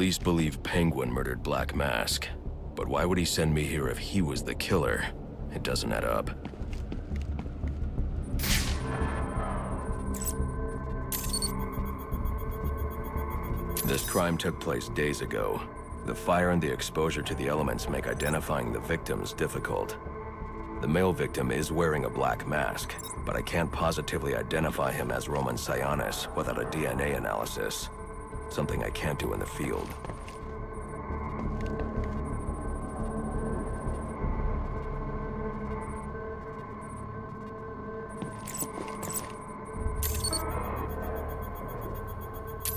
police believe Penguin murdered Black Mask. But why would he send me here if he was the killer? It doesn't add up. This crime took place days ago. The fire and the exposure to the elements make identifying the victims difficult. The male victim is wearing a black mask, but I can't positively identify him as Roman Sionis without a DNA analysis. Something I can't do in the field.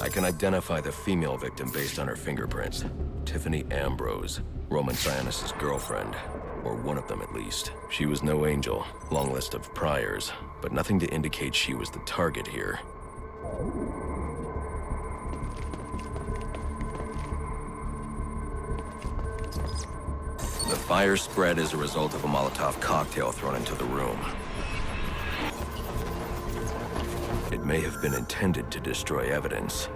I can identify the female victim based on her fingerprints. Tiffany Ambrose, Roman Sionis' girlfriend, or one of them at least. She was no angel, long list of priors, but nothing to indicate she was the target here. The fire spread as a result of a Molotov cocktail thrown into the room. It may have been intended to destroy evidence.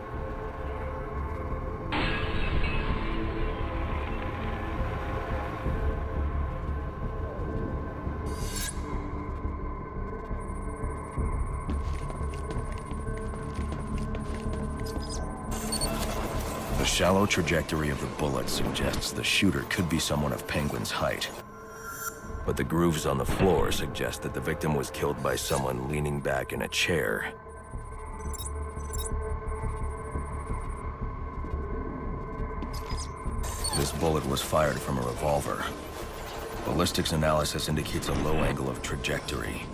The shallow trajectory of the bullet suggests the shooter could be someone of Penguin's height. But the grooves on the floor suggest that the victim was killed by someone leaning back in a chair. This bullet was fired from a revolver. Ballistics analysis indicates a low angle of trajectory.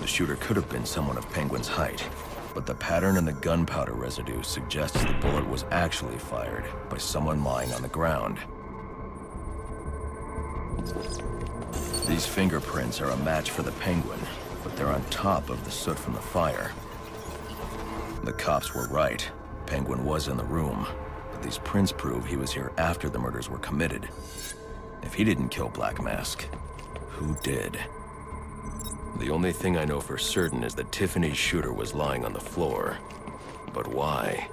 The shooter could have been someone of Penguin's height, but the pattern in the gunpowder residue suggests the bullet was actually fired by someone lying on the ground. These fingerprints are a match for the Penguin, but they're on top of the soot from the fire. The cops were right. Penguin was in the room, but these prints prove he was here after the murders were committed. If he didn't kill Black Mask, who did? The only thing I know for certain is that Tiffany's shooter was lying on the floor. But why?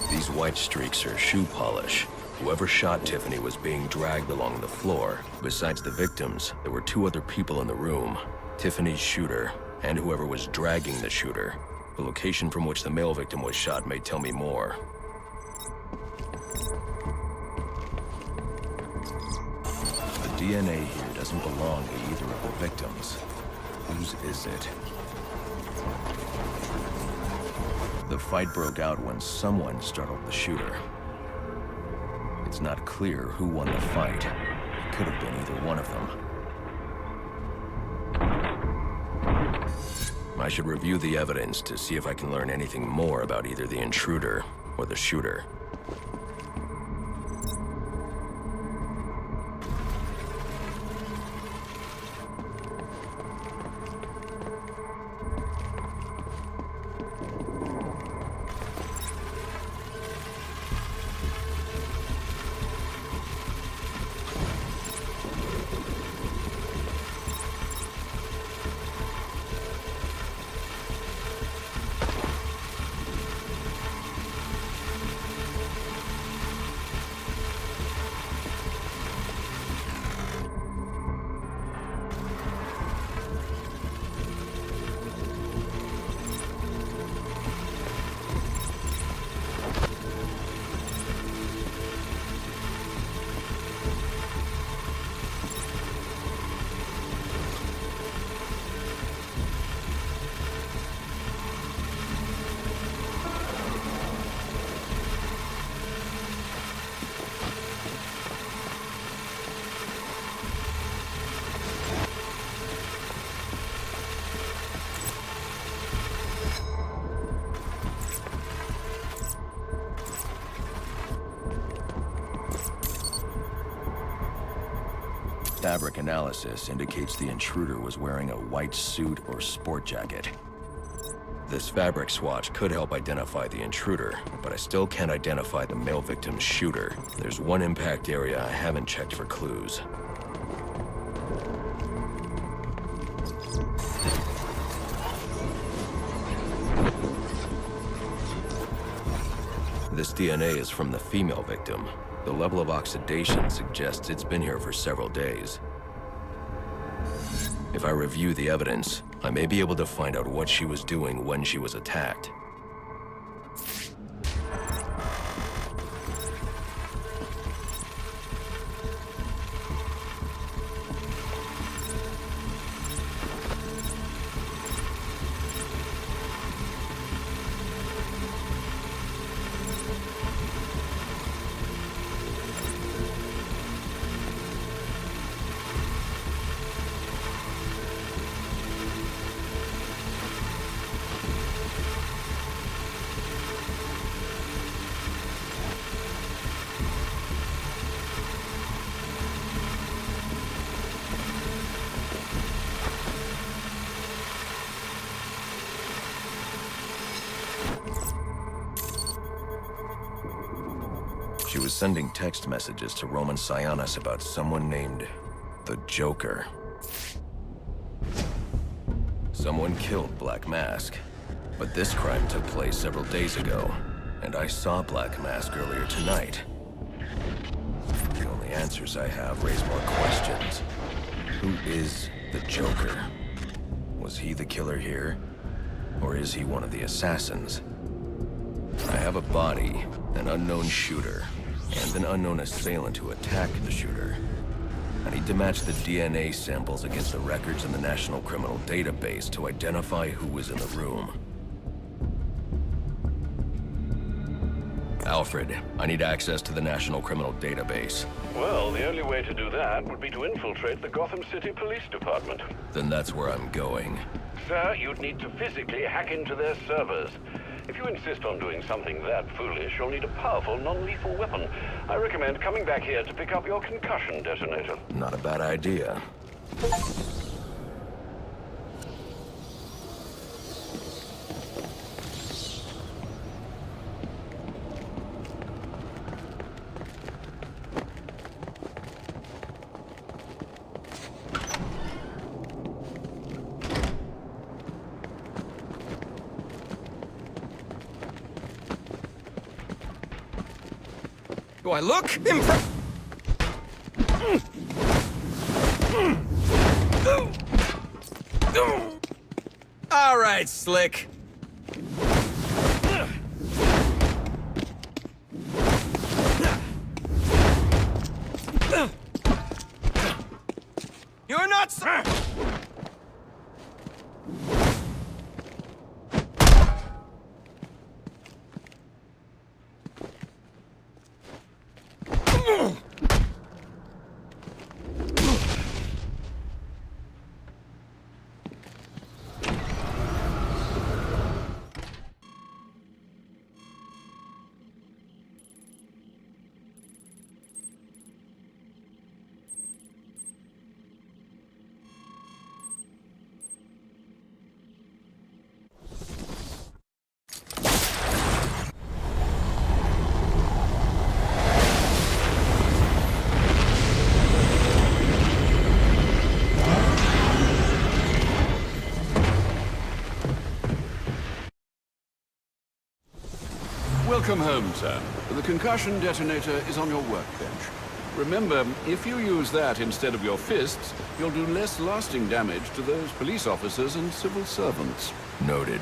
These white streaks are shoe polish. Whoever shot Tiffany was being dragged along the floor. Besides the victims, there were two other people in the room. Tiffany's shooter, and whoever was dragging the shooter. The location from which the male victim was shot may tell me more. The DNA here doesn't belong to either of the victims. Whose is it? The fight broke out when someone startled the shooter. It's not clear who won the fight. It could have been either one of them. I should review the evidence to see if I can learn anything more about either the intruder or the shooter. Fabric analysis indicates the intruder was wearing a white suit or sport jacket. This fabric swatch could help identify the intruder, but I still can't identify the male victim's shooter. There's one impact area I haven't checked for clues. This DNA is from the female victim. The level of oxidation suggests it's been here for several days. If I review the evidence, I may be able to find out what she was doing when she was attacked. She was sending text messages to Roman Sionis about someone named the Joker. Someone killed Black Mask, but this crime took place several days ago, and I saw Black Mask earlier tonight. The only answers I have raise more questions. Who is the Joker? Was he the killer here? Or is he one of the assassins? I have a body, an unknown shooter, and an unknown assailant who attacked the shooter. I need to match the DNA samples against the records in the National Criminal Database to identify who was in the room. Alfred, I need access to the National Criminal Database. Well, the only way to do that would be to infiltrate the Gotham City Police Department. Then that's where I'm going. Sir, you'd need to physically hack into their servers. If you insist on doing something that foolish, you'll need a powerful, non-lethal weapon. I recommend coming back here to pick up your concussion detonator. Not a bad idea. Do I look impressed? All right, Slick. You're not so... Welcome home, sir. The concussion detonator is on your workbench. Remember, if you use that instead of your fists, you'll do less lasting damage to those police officers and civil servants. Noted.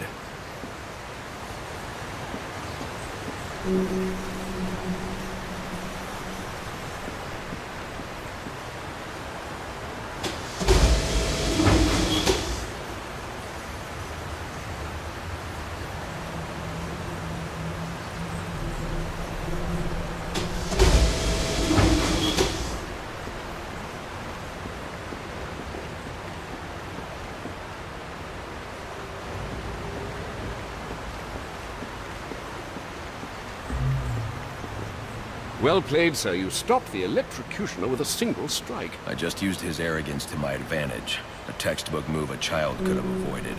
Well played, sir. You stopped the electrocutioner with a single strike. I just used his arrogance to my advantage. A textbook move a child could have avoided.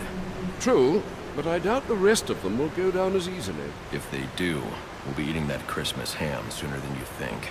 True, but I doubt the rest of them will go down as easily. If they do, we'll be eating that Christmas ham sooner than you think.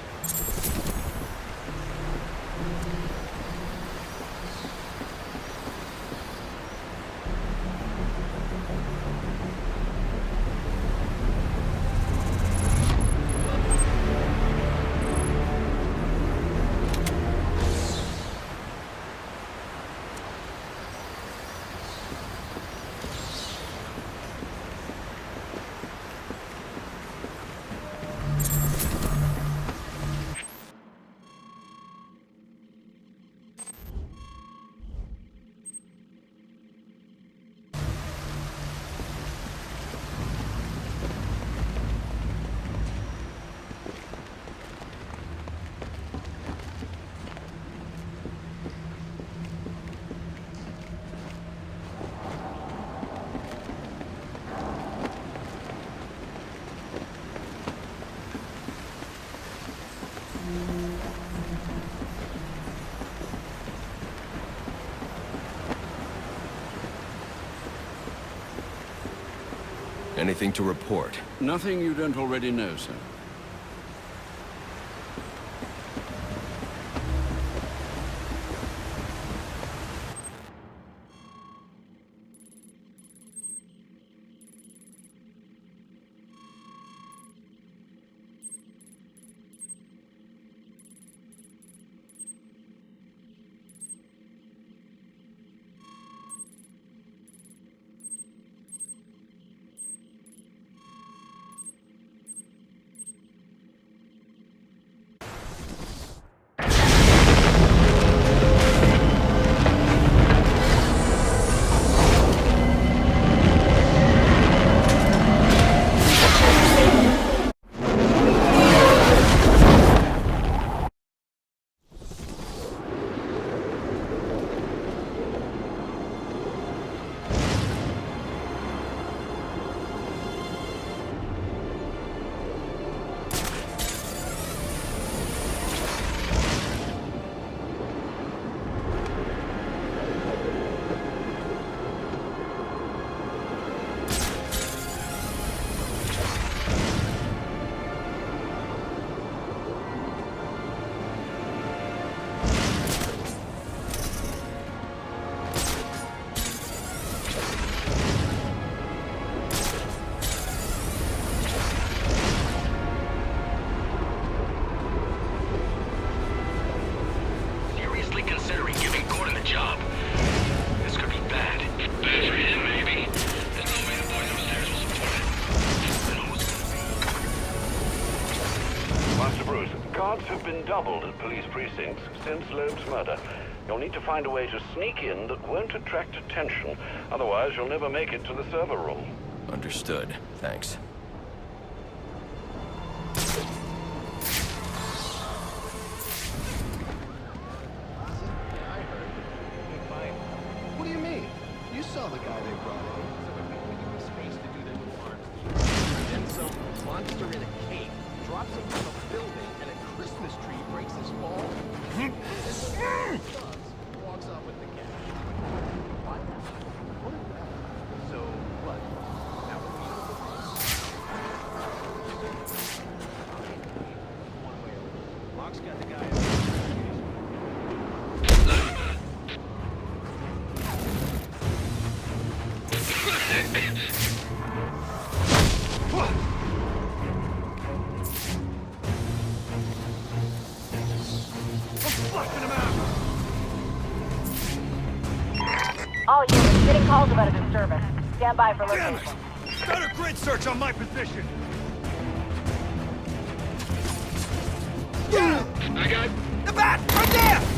Anything to report? Nothing you don't already know, sir. Guards have been doubled at police precincts since Loeb's murder. You'll need to find a way to sneak in that won't attract attention. Otherwise, you'll never make it to the server room. Understood. Thanks. What do you mean? You saw the guy they brought in. Space to do their little arms. Then some monster in a cape drops him from a building, and a Christmas tree breaks his fall. And the walks off with the cash. What? What is that? So what? Now one way or another. Locke's got the guy. All units, getting calls about a disturbance. Stand by for Damn location. it! Got a grid search on my position! I got The bat! Right there!